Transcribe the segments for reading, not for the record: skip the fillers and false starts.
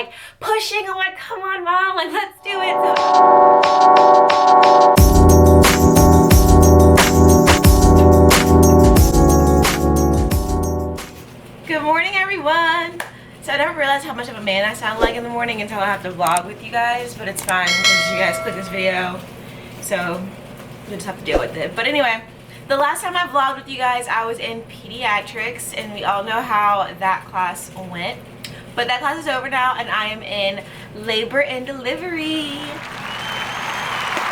like pushing. I'm like, come on, mom, like let's do it. Good morning, everyone. So I don't realize how much of a man I sound like in the morning until I have to vlog with you guys, but it's fine because you guys click this video, so you just have to deal with it. But anyway, the last time I vlogged with you guys, I was in pediatrics, and we all know how that class went. But that class is over now, and I am in labor and delivery,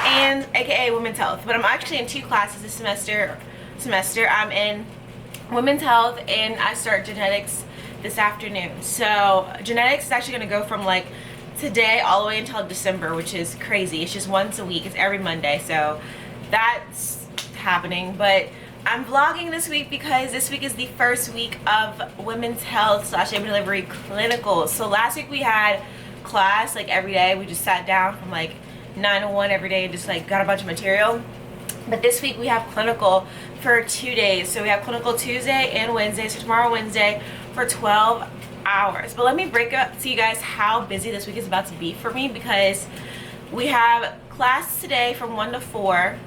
and aka women's health. But I'm actually in two classes this semester. I'm in women's health, and I start genetics this afternoon. So genetics is actually going to go from like today all the way until December, which is crazy. It's just once a week. It's every Monday, so that's happening. But I'm vlogging this week because this week is the first week of women's health / labor delivery clinicals. So last week we had class like every day. We just sat down from like 9 to 1 every day and just like got a bunch of material. But this week we have clinical for 2 days. So we have clinical Tuesday and Wednesday. So tomorrow, Wednesday, for 12 hours. But let me break up to you guys how busy this week is about to be for me, because we have class today from 1 to 4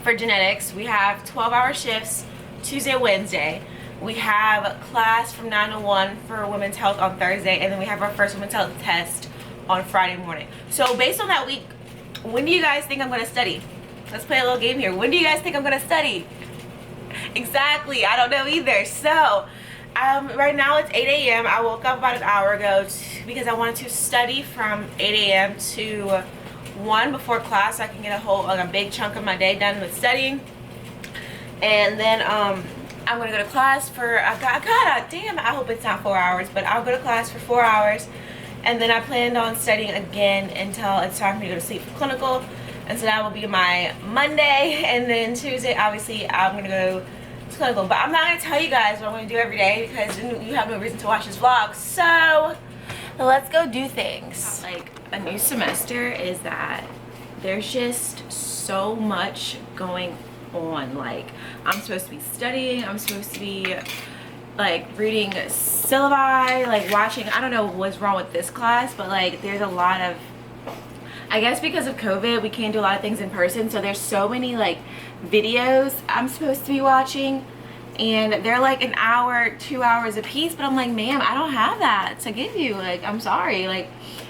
for genetics. We have 12-hour shifts Tuesday, Wednesday. We have class from 9 to 1 for women's health on Thursday, and then we have our first women's health test on Friday morning. So based on that week, when do you guys think I'm going to study? Let's play a little game here. When do you guys think I'm going to study? Exactly, I don't know either. So right now it's 8 a.m. I woke up about an hour ago because I wanted to study from 8 a.m. to 1 before class, so I can get a big chunk of my day done with studying. And then I'm gonna go to class for I hope it's not 4 hours, but I'll go to class for 4 hours, and then I planned on studying again until it's time for me to go to sleep for clinical. And so that will be my Monday, and then Tuesday obviously I'm gonna go to clinical. But I'm not gonna tell you guys what I'm gonna do every day because then you have no reason to watch this vlog. So let's go do things. Like a new semester is that there's just so much going on. Like I'm supposed to be studying, I'm supposed to be like reading syllabi, like watching, I don't know what's wrong with this class, but like there's a lot of, I guess because of COVID we can't do a lot of things in person, so there's so many like videos I'm supposed to be watching, and they're like an hour, 2 hours a piece, but I'm like, ma'am, I don't have that to give you, like I'm sorry. Like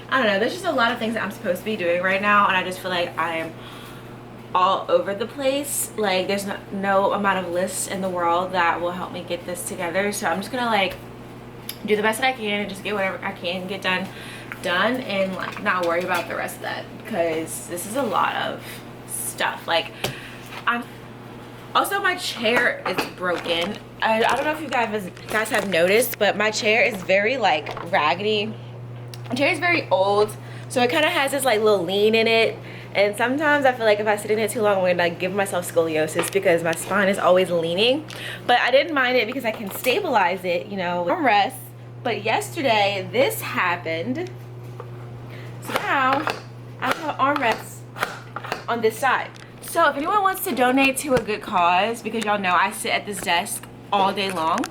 I don't know, there's just a lot of things that I'm supposed to be doing right now, and I just feel like I am all over the place. Like there's no amount of lists in the world that will help me get this together, so I'm just gonna like do the best that I can and just get whatever I can get done and like not worry about the rest of that, because this is a lot of stuff. Like also my chair is broken. I don't know if you guys have noticed, but my chair is very like raggedy. My chair is very old, so it kind of has this like little lean in it, and sometimes I feel like if I sit in it too long I'm gonna like give myself scoliosis because my spine is always leaning. But I didn't mind it because I can stabilize it, you know, with armrest. But yesterday this happened, so now I have armrests on this side. So if anyone wants to donate to a good cause, because y'all know I sit at this desk all day long,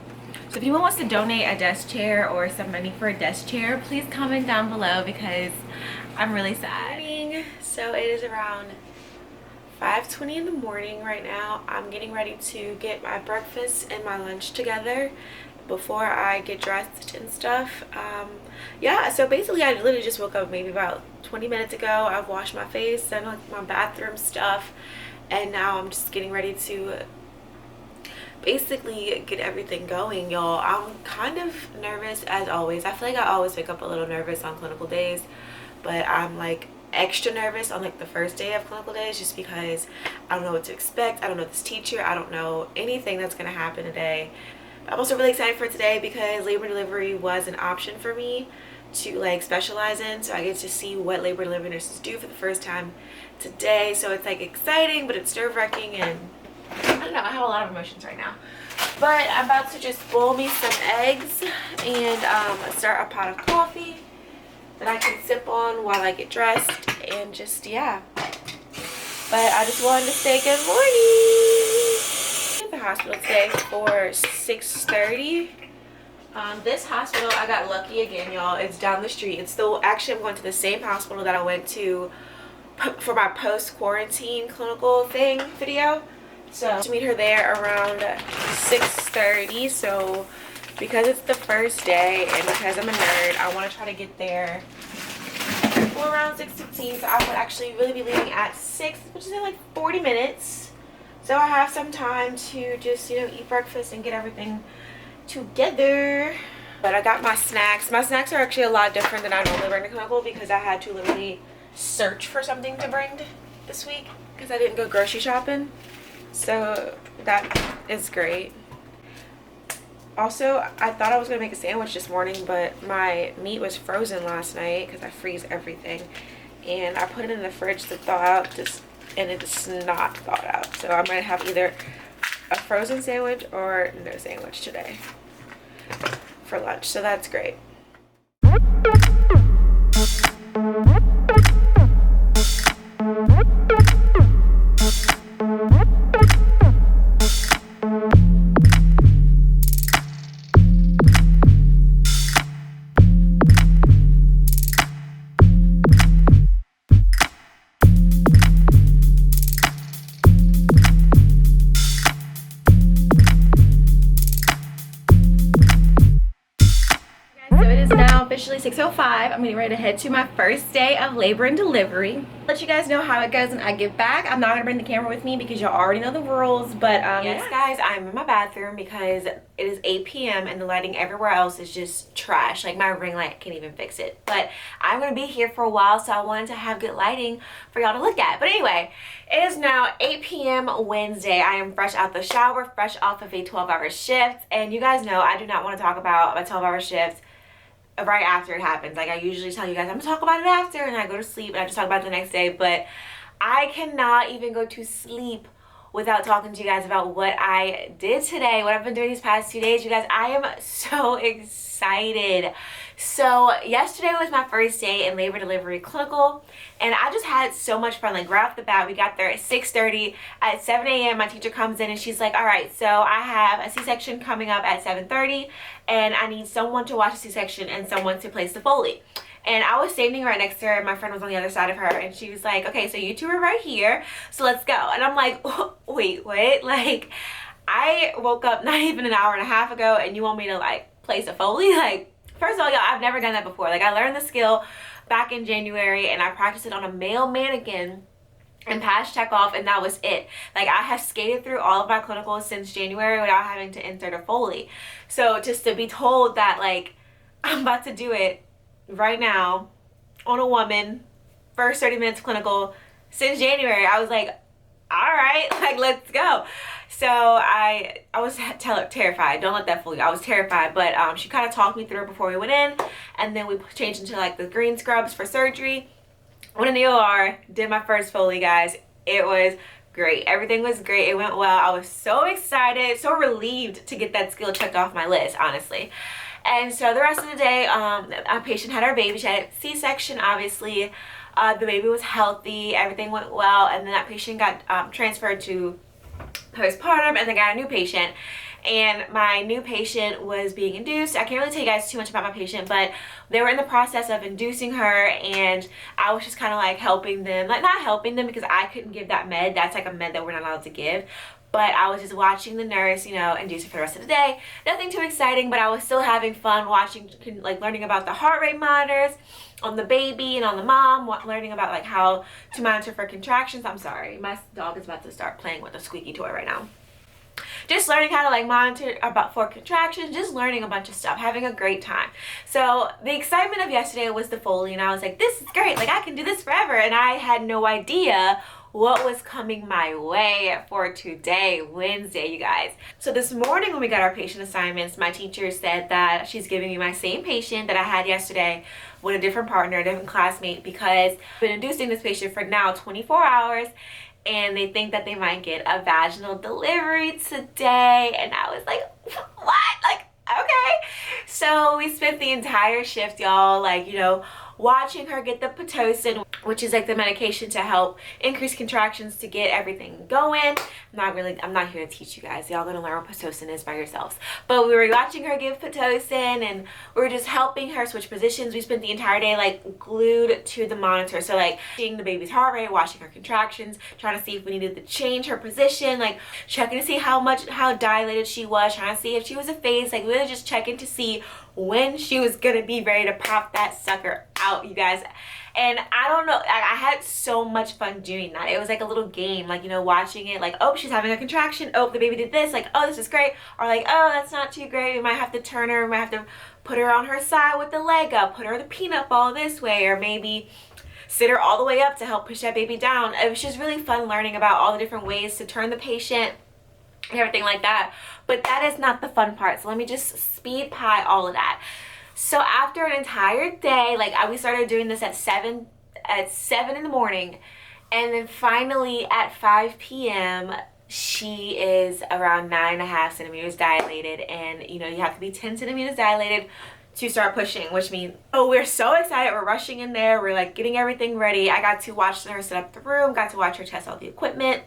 so if anyone wants to donate a desk chair or some money for a desk chair, please comment down below because I'm really sad. So it is around 5:20 in the morning right now. I'm getting ready to get my breakfast and my lunch together before I get dressed and stuff. Yeah, so basically I literally just woke up maybe about 20 minutes ago. I've washed my face, done like my bathroom stuff, and now I'm just getting ready to basically get everything going, y'all. I'm kind of nervous as always. I feel like I always wake up a little nervous on clinical days, but I'm like extra nervous on like the first day of clinical days just because I don't know what to expect. I don't know this teacher, I don't know anything that's gonna happen today. I'm also really excited for today because labor and delivery was an option for me to like specialize in, so I get to see what labor and delivery nurses do for the first time today. So it's like exciting, but it's nerve-wracking, and I don't know, I have a lot of emotions right now. But I'm about to just boil me some eggs and start a pot of coffee that I can sip on while I get dressed, and just yeah. But I just wanted to say good morning. At the hospital today for 6:30. This hospital, I got lucky again, y'all. It's down the street. It's still, actually, I'm going to the same hospital that I went to for my post-quarantine clinical thing video. So to meet her there around 6:30. So because it's the first day and because I'm a nerd, I want to try to get there for around 6:15. So I would actually really be leaving at 6, which is in like 40 minutes. So I have some time to just, you know, eat breakfast and get everything together. But I got my snacks. My snacks are actually a lot different than I normally bring to clinical because I had to literally search for something to bring this week because I didn't go grocery shopping. So that is great. Also, I thought I was gonna make a sandwich this morning, but my meat was frozen last night because I freeze everything, and I put it in the fridge to thaw out, and it's not thawed out. So I'm gonna have either a frozen sandwich or no sandwich today for lunch. So that's great. Officially 6:05. I'm getting ready to head to my first day of labor and delivery. Let you guys know how it goes when I get back. I'm not gonna bring the camera with me because y'all already know the rules, but yes guys, I'm in my bathroom because it is 8 p.m. and the lighting everywhere else is just trash. Like my ring light can't even fix it. But I'm gonna be here for a while, so I wanted to have good lighting for y'all to look at. But anyway, it is now 8 p.m. Wednesday. I am fresh out the shower, fresh off of a 12-hour shift, and you guys know I do not want to talk about my 12-hour shift right after it happens. Like I usually tell you guys I'm gonna talk about it after, and I go to sleep and I just talk about it the next day. But I cannot even go to sleep without talking to you guys about what I did today, what I've been doing these past 2 days. You guys, I am so excited. So yesterday was my first day in labor delivery clinical, and I just had so much fun. Like right off the bat, we got there at 6:30. At 7 a.m. my teacher comes in and she's like, all right, so I have a C-section coming up at 7:30, and I need someone to watch the C-section and someone to place the Foley. And I was standing right next to her, and my friend was on the other side of her, and she was like, okay, so you two are right here, so let's go. And I'm like, wait, what? Like, I woke up not even an hour and a half ago, and you want me to, like, place a Foley? Like, first of all, y'all, I've never done that before. Like, I learned the skill back in January, and I practiced it on a male mannequin and passed check off, and that was it. Like, I have skated through all of my clinicals since January without having to insert a Foley. So just to be told that, like, I'm about to do it right now on a woman, first 30 minutes clinical since January, I was like, all right, like, let's go. So I was terrified. Don't let that fool you. I was terrified, but she kind of talked me through it before we went in, and then we changed into like the green scrubs for surgery. Went in the OR, did my first Foley, guys. It was great. Everything was great. It went well. I was so excited, so relieved to get that skill checked off my list, honestly. And so the rest of the day, our patient had our baby. She had a C-section, obviously. The baby was healthy. Everything went well. And then that patient got transferred to postpartum, and then got a new patient. And my new patient was being induced. I can't really tell you guys too much about my patient, but they were in the process of inducing her, and I was just kind of like helping them. Like, not helping them because I couldn't give that med. That's like a med that we're not allowed to give. But I was just watching the nurse, you know, induce her for the rest of the day. Nothing too exciting, but I was still having fun watching, like learning about the heart rate monitors on the baby and on the mom, learning about like how to monitor for contractions. I'm sorry, my dog is about to start playing with a squeaky toy right now. Just learning how to like monitor for contractions, just learning a bunch of stuff, having a great time. So the excitement of yesterday was the Foley, and I was like, this is great, like I can do this forever. And I had no idea what was coming my way for today, Wednesday, you guys. So this morning when we got our patient assignments, my teacher said that she's giving me my same patient that I had yesterday with a different partner, a different classmate, because I've been inducing this patient for now 24 hours, and they think that they might get a vaginal delivery today. And I was like, what? Like, okay. So we spent the entire shift, y'all, like, you know, watching her get the Pitocin, which is like the medication to help increase contractions to get everything going. I'm not here to teach you guys. Y'all gonna learn what Pitocin is by yourselves. But we were watching her give Pitocin, and we were just helping her switch positions. We spent the entire day like glued to the monitor. So like seeing the baby's heart rate, watching her contractions, trying to see if we needed to change her position, like checking to see how dilated she was, trying to see if she was a phase, like really just checking to see when she was gonna be ready to pop that sucker out, you guys. And I don't know, I had so much fun doing that. It was like a little game, like, you know, watching it, like, oh, she's having a contraction, oh, the baby did this, like, oh, this is great, or like, oh, that's not too great, we might have to turn her, we might have to put her on her side with the leg up, put her the peanut ball this way, or maybe sit her all the way up to help push that baby down. It was just really fun learning about all the different ways to turn the patient and everything like that. But that is not the fun part, so let me just speed pie all of that. So after an entire day, like we started doing this at 7 in the morning, and then finally at 5 p.m. she is around 9.5 centimeters dilated, and you know, you have to be 10 centimeters dilated to start pushing, which means, oh, we're so excited. We're rushing in there, we're like getting everything ready. I got to watch her set up the room, got to watch her test all the equipment.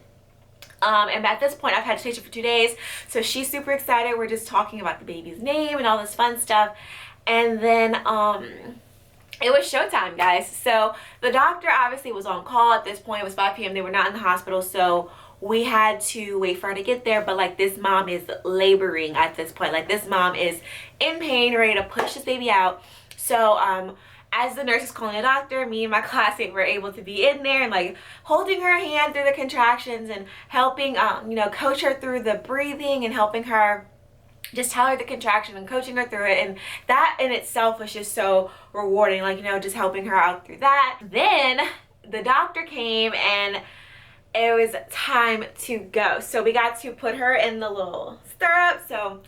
And at this point I've had to teach her for 2 days, so she's super excited. We're just talking about the baby's name and all this fun stuff. And then it was showtime, guys. So the doctor obviously was on call at this point. It was 5 p.m. They were not in the hospital, so we had to wait for her to get there. But like, this mom is laboring at this point. Like, this mom is in pain, ready to push this baby out. So as the nurse is calling the doctor, me and my classmate were able to be in there and like holding her hand through the contractions and helping you know, coach her through the breathing and helping her just tell her the contraction and coaching her through it. And that in itself was just so rewarding, like, you know, just helping her out through that. Then the doctor came and it was time to go. So we got to put her in the little stirrup, so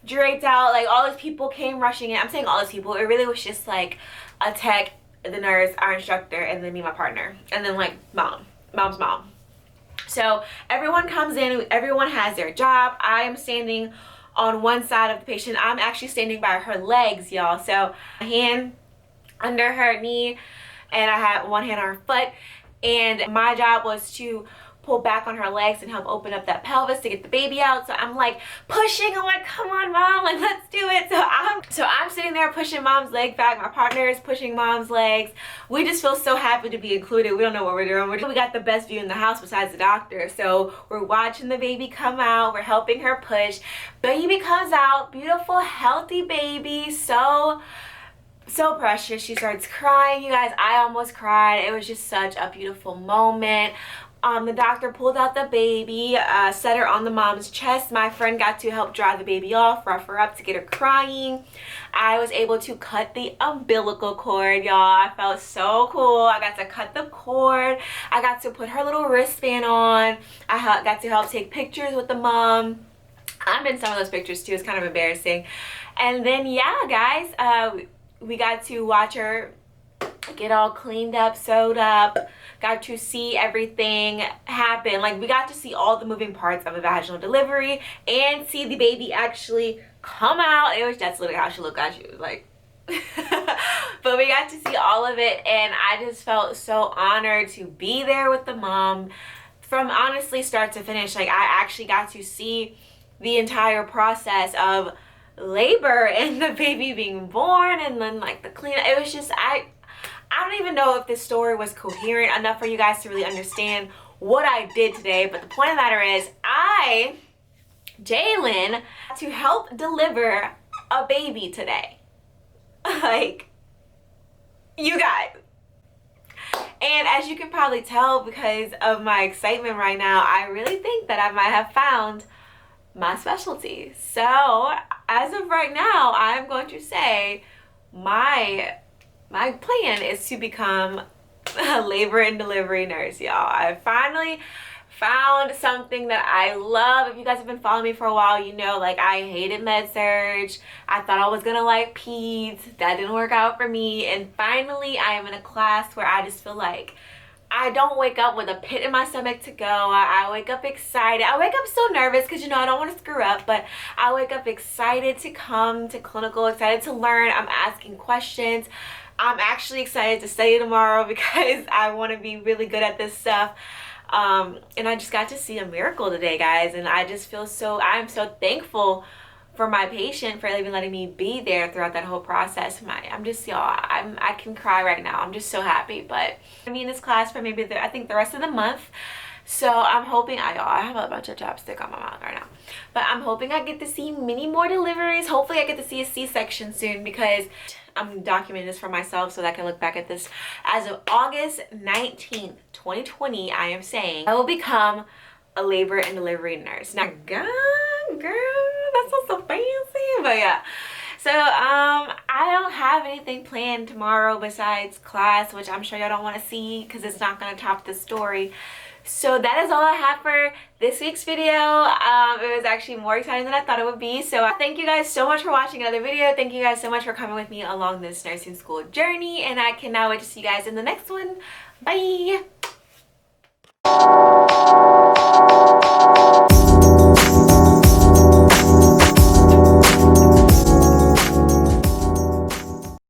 draped out, like all these people came rushing in. I'm saying all these people, it really was just like a tech, the nurse, our instructor, and then me and my partner, and then like mom's mom. So everyone comes in, everyone has their job. I am standing on one side of the patient. I'm actually standing by her legs, y'all. So a hand under her knee, and I had one hand on her foot, and my job was to pull back on her legs and help open up that pelvis to get the baby out. So I'm like pushing, I'm like, come on mom, like let's do it. So I'm sitting there pushing mom's leg back, my partner is pushing mom's legs. We just feel so happy to be included. We don't know what we're doing. We got the best view in the house besides the doctor. So we're watching the baby come out, we're helping her push. Baby comes out, beautiful healthy baby, so precious. She starts crying, you guys. I almost cried. It was just such a beautiful moment. The doctor pulled out the baby, set her on the mom's chest. My friend got to help dry the baby off, rough her up to get her crying. I was able to cut the umbilical cord, y'all. I felt so cool. I got to cut the cord. I got to put her little wristband on. I got to help take pictures with the mom. I'm in some of those pictures too. It's kind of embarrassing. And then, yeah, guys, we got to watch her get all cleaned up, sewed up, got to see everything happen. Like, we got to see all the moving parts of a vaginal delivery and see the baby actually come out. That's literally how she looked. She was like but we got to see all of it, and I just felt so honored to be there with the mom from honestly start to finish. Like, I actually got to see the entire process of labor and the baby being born, and then like the cleanup. It was just, I don't even know if this story was coherent enough for you guys to really understand what I did today, but the point of the matter is, Jalen, to help deliver a baby today. Like, you guys. And as you can probably tell because of my excitement right now, I really think that I might have found my specialty. So as of right now, I'm going to say my plan is to become a labor and delivery nurse, y'all. I finally found something that I love. If you guys have been following me for a while, you know, like, I hated med-surg. I thought I was gonna like peds. That didn't work out for me. And finally, I am in a class where I just feel like I don't wake up with a pit in my stomach to go. I wake up excited. I wake up so nervous because, you know, I don't want to screw up, but I wake up excited to come to clinical, excited to learn. I'm asking questions. I'm actually excited to study tomorrow because I want to be really good at this stuff. And I just got to see a miracle today, guys, and I just feel so, I'm so thankful for my patient for even letting me be there throughout that whole process. I'm just, y'all, I can cry right now. I'm just so happy. But I'm in this class for maybe I think the rest of the month. So I'm hoping, I have a bunch of chapstick on my mouth right now, but I'm hoping I get to see many more deliveries. Hopefully I get to see a C-section soon, because I'm documenting this for myself so that I can look back at this. As of August 19th, 2020, I am saying I will become a labor and delivery nurse. Now, God, girl, that sounds so fancy, but yeah. So I don't have anything planned tomorrow besides class, which I'm sure y'all don't want to see because it's not going to top the story. So that is all I have for this week's video. It was actually more exciting than I thought it would be. So thank you guys so much for watching another video. Thank you guys so much for coming with me along this nursing school journey. And I cannot wait to see you guys in the next one. Bye!